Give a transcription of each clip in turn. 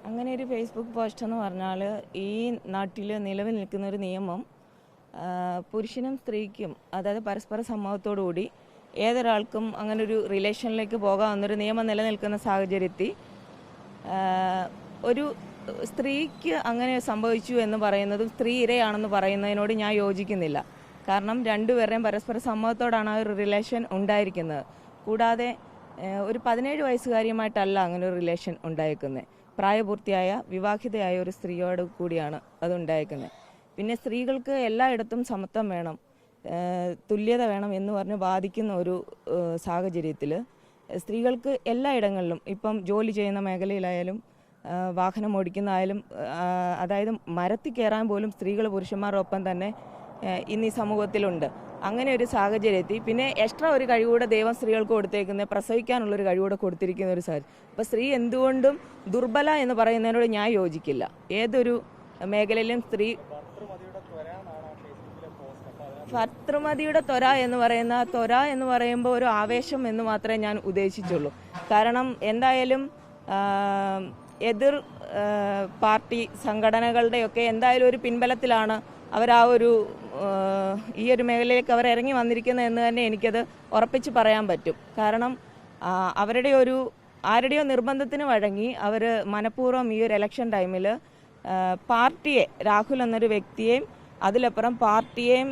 അങ്ങനെ ഒരു Facebook post എന്ന് പറഞ്ഞാൽ ഈ നാട്ടിൽ നിലവിൽ നിൽക്കുന്ന ഒരു നിയമം പുരുഷനും സ്ത്രീക്കും അതായത് പരസ്പര സമ്മതത്തോടുകൂടി ഏതൊരാൾക്കും അങ്ങനെ ഒരു റിലേഷനിലേക്ക് പോകാമെന്നൊരു നിയമം നിലനിൽക്കുന്ന സാഹചര്യത്തിൽ ഒരു സ്ത്രീക്ക് അങ്ങനെ സംഭവിച്ചു എന്ന് പറയുന്നതും സ്ത്രീ ഇരയാണെന്ന് പറയുന്നതിനോട് ഞാൻ യോജിക്കുന്നില്ല. കാരണം രണ്ടുപേരുടെയും പരസ്പര സമ്മതത്തോടാണ് ആ ഒരു റിലേഷൻ ഉണ്ടായിരിക്കുന്നത്. കൂടാതെ ഒരു 17 വയസ്സുകാരിയുമായിട്ടല്ല അങ്ങനെ ഒരു റിലേഷൻ ഉണ്ടായിരിക്കുന്നത്. പ്രായപൂർത്തിയായ വിവാഹിതയായ ഒരു സ്ത്രീയോട് കൂടിയാണ് അത് ഉണ്ടായിരിക്കുന്നത്. പിന്നെ സ്ത്രീകൾക്ക് എല്ലായിടത്തും സമത്വം വേണം, തുല്യത വേണം എന്ന് പറഞ്ഞ് വാദിക്കുന്ന ഒരു സാഹചര്യത്തിൽ സ്ത്രീകൾക്ക് എല്ലായിടങ്ങളിലും ഇപ്പം ജോലി ചെയ്യുന്ന മേഖലയിലായാലും വാഹനം ഓടിക്കുന്നതായാലും അതായത് മരത്തിൽ കയറാൻ പോലും സ്ത്രീകൾ പുരുഷന്മാരൊപ്പം തന്നെ ഇന്ന് ഈ സമൂഹത്തിലുണ്ട്. അങ്ങനെ ഒരു സാഹചര്യത്തിൽ പിന്നെ എക്സ്ട്രാ ഒരു കഴിവൂടെ ദൈവം സ്ത്രീകൾക്ക് കൊടുത്തേക്കുന്നത് പ്രസവിക്കാനുള്ളൊരു കഴിവൂടെ കൊടുത്തിരിക്കുന്ന ഒരു സാഹചര്യം. അപ്പോൾ സ്ത്രീ എന്തുകൊണ്ടും ദുർബല എന്ന് പറയുന്നതിനോട് ഞാൻ യോജിക്കില്ല. ഏതൊരു മേഖലയിലും സ്ത്രീ ഭർത്തൃമതിയുടെ ത്വര എന്ന് പറയുമ്പോൾ ഒരു ആവേശം എന്ന് മാത്രമേ ഞാൻ ഉദ്ദേശിച്ചുള്ളൂ. കാരണം എന്തായാലും എതിർ പാർട്ടി സംഘടനകളുടെയൊക്കെ എന്തായാലും ഒരു പിൻബലത്തിലാണ് അവർ ഈ ഒരു മേഖലയിലേക്ക് അവർ ഇറങ്ങി വന്നിരിക്കുന്നത് എന്ന് തന്നെ എനിക്കത് ഉറപ്പിച്ച് പറയാൻ പറ്റും. കാരണം ആരുടെയോ നിർബന്ധത്തിന് വഴങ്ങി അവർ മനഃപൂർവ്വം ഈ ഒരു ഇലക്ഷൻ ടൈമിൽ പാർട്ടിയെ, രാഹുൽ എന്നൊരു വ്യക്തിയെയും അതിലപ്പുറം പാർട്ടിയെയും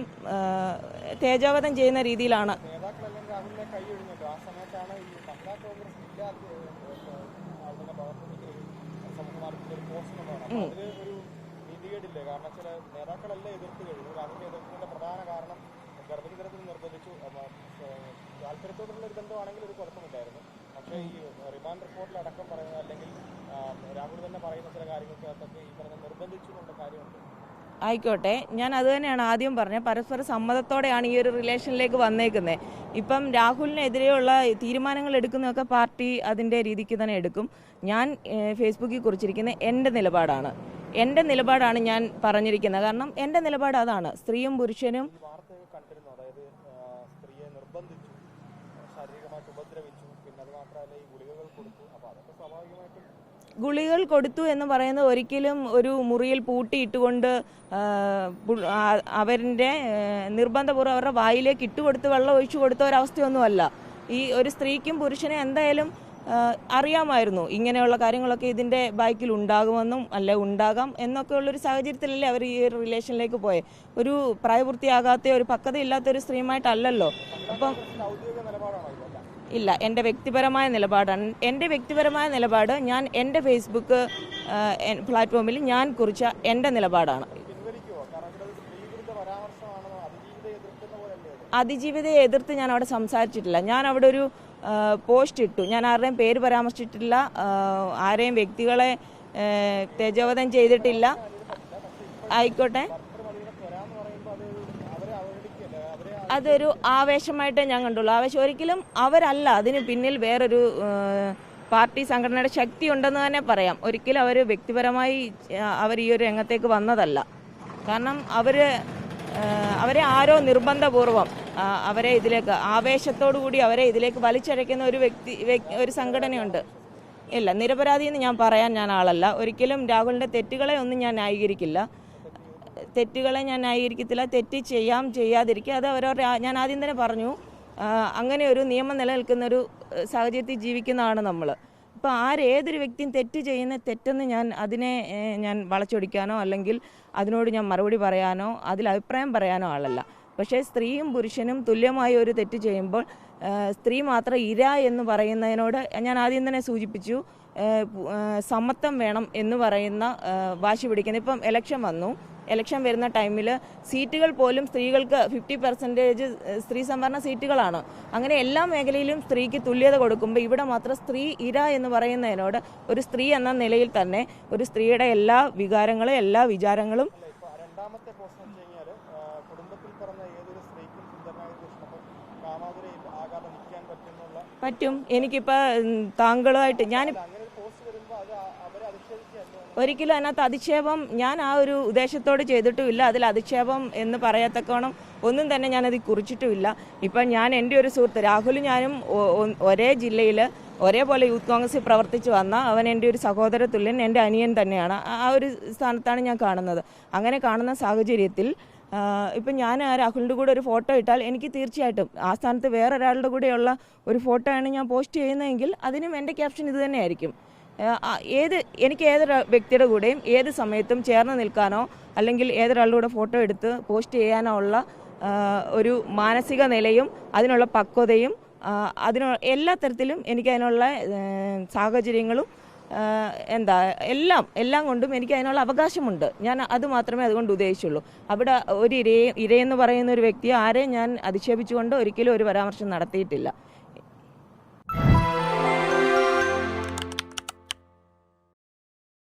തേജോവധം ചെയ്യുന്ന രീതിയിലാണ്. കാരണം ചില നേതാക്കളെല്ലാം എതിർത്ത് കഴിഞ്ഞു. രാഹുലിനെ എതിർത്തതിന്റെ പ്രധാന കാരണം ഗർഭചിത്രത്തിന് നിർബന്ധിച്ചു. താല്പര്യത്തോടുള്ള ഒരു ബന്ധമാണെങ്കിൽ ഒരു കുഴപ്പമില്ലായിരുന്നു. പക്ഷേ ഈ റിമാൻഡ് റിപ്പോർട്ടിലടക്കം പറയുന്നത് അല്ലെങ്കിൽ രാഹുൽ തന്നെ പറയുന്ന ചില കാര്യങ്ങൾക്കകത്തൊക്കെ ഈ പറഞ്ഞ നിർബന്ധിച്ചു എന്നുള്ള കാര്യമുണ്ട്. ആയിക്കോട്ടെ, ഞാൻ അത് തന്നെയാണ് ആദ്യം പറഞ്ഞത്. പരസ്പര സമ്മതത്തോടെയാണ് ഈ ഒരു റിലേഷനിലേക്ക് വന്നേക്കുന്നത്. ഇപ്പം രാഹുലിനെതിരെയുള്ള തീരുമാനങ്ങൾ എടുക്കുന്നതൊക്കെ പാർട്ടി അതിൻ്റെ രീതിക്ക് തന്നെ എടുക്കും. ഞാൻ ഫേസ്ബുക്കിൽ കുറിച്ചിരിക്കുന്നത് എൻ്റെ നിലപാടാണ് ഞാൻ പറഞ്ഞിരിക്കുന്നത്. കാരണം എൻ്റെ നിലപാട് അതാണ്. സ്ത്രീയും പുരുഷനും ഗുളികൾ കൊടുത്തു എന്ന് പറയുന്നത് ഒരിക്കലും ഒരു മുറിയിൽ പൂട്ടിയിട്ടുകൊണ്ട് അവരുടെ നിർബന്ധപൂർവ്വം അവരുടെ വായിലേക്ക് ഇട്ടുകൊടുത്ത് വെള്ളം ഒഴിച്ചു കൊടുത്ത ഒരവസ്ഥയൊന്നുമല്ല. ഈ ഒരു സ്ത്രീക്കും പുരുഷനും എന്തായാലും അറിയാമായിരുന്നു ഇങ്ങനെയുള്ള കാര്യങ്ങളൊക്കെ ഇതിൻ്റെ ബാക്കിൽ ഉണ്ടാകുമെന്നും ഉണ്ടാകാം എന്നൊക്കെ ഉള്ളൊരു സാഹചര്യത്തിലല്ലേ അവർ ഈ ഒരു റിലേഷനിലേക്ക് പോയെ. ഒരു പ്രായപൂർത്തിയാകാത്ത ഒരു പക്വതയില്ലാത്ത ഒരു സ്ത്രീയുമായിട്ടല്ലല്ലോ. അപ്പം ഇല്ല, എൻ്റെ വ്യക്തിപരമായ നിലപാട് ഞാൻ എൻ്റെ ഫേസ്ബുക്ക് പ്ലാറ്റ്ഫോമിൽ ഞാൻ കുറിച്ച എൻ്റെ നിലപാടാണ്. അതിജീവിതയെ എതിർത്ത് ഞാൻ അവിടെ സംസാരിച്ചിട്ടില്ല. ഞാൻ അവിടെ ഒരു പോസ്റ്റ് ഇട്ടു. ഞാൻ ആരുടെയും പേര് പരാമർശിച്ചിട്ടില്ല, ആരെയും വ്യക്തികളെ തേജോവധം ചെയ്തിട്ടില്ല. ആയിക്കോട്ടെ, അതൊരു ആവേശമായിട്ടേ ഞാൻ കണ്ടുള്ളൂ. ആവേശം ഒരിക്കലും അവരല്ല, അതിന് പിന്നിൽ വേറൊരു പാർട്ടി സംഘടനയുടെ ശക്തി ഉണ്ടെന്ന് തന്നെ പറയാം. ഒരിക്കലും അവർ വ്യക്തിപരമായി അവർ ഈ ഒരു രംഗത്തേക്ക് വന്നതല്ല. കാരണം അവരെ ആരോ നിർബന്ധപൂർവം അവരെ ഇതിലേക്ക് ആവേശത്തോടു കൂടി അവരെ ഇതിലേക്ക് വലിച്ചഴയ്ക്കുന്ന ഒരു സംഘടനയുണ്ട്. ഇല്ല, നിരപരാധി എന്ന് ഞാൻ ആളല്ല. ഒരിക്കലും രാഹുലിൻ്റെ തെറ്റുകളെ ഒന്നും ഞാൻ ന്യായീകരിക്കത്തില്ല. തെറ്റ് ചെയ്യാതിരിക്കുക, അത് ഞാൻ ആദ്യം തന്നെ പറഞ്ഞു. അങ്ങനെ ഒരു നിയമം നിലനിൽക്കുന്ന ഒരു സാഹചര്യത്തിൽ ജീവിക്കുന്നതാണ് നമ്മൾ. ഇപ്പോൾ ഏതൊരു വ്യക്തിയും തെറ്റെന്ന് അതിനെ ഞാൻ വളച്ചൊടിക്കാനോ അല്ലെങ്കിൽ അതിനോട് ഞാൻ മറുപടി പറയാനോ അതിൽ അഭിപ്രായം പറയാനോ ആളല്ല. പക്ഷേ സ്ത്രീയും പുരുഷനും തുല്യമായ ഒരു തെറ്റ് ചെയ്യുമ്പോൾ സ്ത്രീ മാത്രം ഇര എന്ന് പറയുന്നതിനോട് ഞാൻ ആദ്യം തന്നെ സൂചിപ്പിച്ചു. സമത്വം വേണം എന്ന് പറയുന്ന വാശി പിടിക്കുന്നത്. ഇപ്പം ഇലക്ഷൻ വരുന്ന ടൈമിൽ സീറ്റുകൾ പോലും സ്ത്രീകൾക്ക് 50% സ്ത്രീ സംവരണ സീറ്റുകളാണ്. അങ്ങനെ എല്ലാ മേഖലയിലും സ്ത്രീക്ക് തുല്യത കൊടുക്കുമ്പോൾ ഇവിടെ മാത്രം സ്ത്രീ ഇര എന്ന് പറയുന്നതിനോട് ഒരു സ്ത്രീ എന്ന നിലയിൽ തന്നെ ഒരു സ്ത്രീയുടെ എല്ലാ വികാരങ്ങളും എല്ലാ വിചാരങ്ങളും പറ്റും. എനിക്കിപ്പോൾ താങ്കളുമായിട്ട് ഒരിക്കലും അതിനകത്ത് അധിക്ഷേപം ഞാൻ ആ ഒരു ഉദ്ദേശത്തോട് ചെയ്തിട്ടുമില്ല. അതിൽ അധിക്ഷേപം എന്ന് പറയത്തക്കോണം ഒന്നും തന്നെ ഞാനത് കുറിച്ചിട്ടുമില്ല. ഇപ്പം ഞാൻ എൻ്റെ ഒരു സുഹൃത്ത് രാഹുലും ഞാനും ഒരേ ജില്ലയിൽ ഒരേപോലെ യൂത്ത് കോൺഗ്രസിൽ പ്രവർത്തിച്ച് വന്ന അവൻ എൻ്റെ ഒരു സഹോദര തുല്യൻ, എൻ്റെ അനിയൻ തന്നെയാണ്. ആ ഒരു സ്ഥാനത്താണ് ഞാൻ കാണുന്നത്. അങ്ങനെ കാണുന്ന സാഹചര്യത്തിൽ ഇപ്പം ഞാൻ രാഹുലിൻ്റെ കൂടെ ഒരു ഫോട്ടോ ഇട്ടാൽ എനിക്ക് തീർച്ചയായിട്ടും ആ സ്ഥാനത്ത് വേറൊരാളുടെ കൂടെയുള്ള ഒരു ഫോട്ടോ ആണ് ഞാൻ പോസ്റ്റ് ചെയ്യുന്നതെങ്കിൽ അതിനും എൻ്റെ ക്യാപ്ഷൻ ഇത് തന്നെയായിരിക്കും. എനിക്ക് ഏതൊരു വ്യക്തിയുടെ കൂടെയും ഏത് സമയത്തും ചേർന്ന് നിൽക്കാനോ അല്ലെങ്കിൽ ഏതൊരാളുടെ കൂടെ ഫോട്ടോ എടുത്ത് പോസ്റ്റ് ചെയ്യാനോ ഉള്ള ഒരു മാനസിക നിലയും അതിനുള്ള പക്വതയും എല്ലാ തരത്തിലും എനിക്ക് അതിനുള്ള സാഹചര്യങ്ങളും എല്ലാം കൊണ്ടും എനിക്ക് അതിനുള്ള അവകാശമുണ്ട്. ഞാൻ അത് മാത്രമേ അതുകൊണ്ട് ഉദ്ദേശിച്ചുള്ളൂ. അവിടെ ഒരു ഇരയെന്ന് പറയുന്ന ഒരു വ്യക്തിയെ ആരെയും ഞാൻ അധിക്ഷേപിച്ചുകൊണ്ട് ഒരിക്കലും ഒരു പരാമർശം നടത്തിയിട്ടില്ല.